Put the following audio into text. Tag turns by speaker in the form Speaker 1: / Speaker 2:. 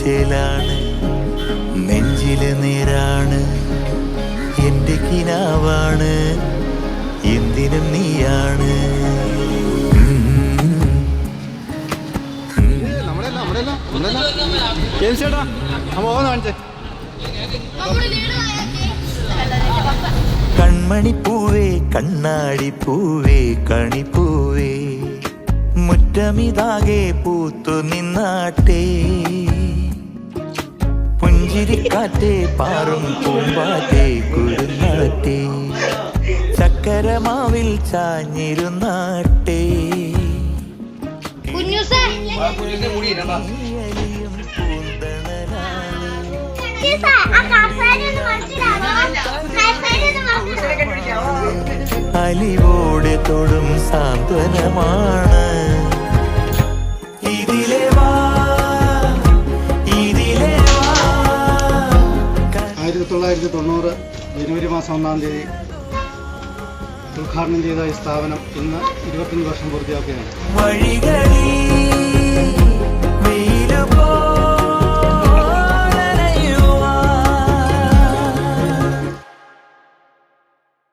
Speaker 1: ചേലാണ്, നെഞ്ചില് നേരാണ്, എന്റെ കിനാവാണ്, എന്തിനും നീയാണ്. കൺമണിപ്പൂവേ കണ്ണാടിപ്പൂവേ കണിപ്പൂവേ, മുറ്റമിതാകെ പൂത്തു നിന്നാട്ടെ, പുഞ്ചിരിക്കാറ്റേ പാറും പൂമ്പാറ്റേ കുരുന്നാട്ടെ, ചക്കരമാവിൽ ചാഞ്ഞിരുന്നാട്ടെ. അലിവോടെ തൊടും സാന്ത്വനമാണ്. ഇതിലെ വാ, ഇതിലെ വാ.
Speaker 2: 1990 ജനുവരി മാസം 1-ാം തീയതി ഉദ്ഘാടനം ചെയ്ത ഈ സ്ഥാപനം ഇന്ന് 25 വർഷം പൂർത്തിയാക്കുകയാണ്.
Speaker 1: വഴികളിൽ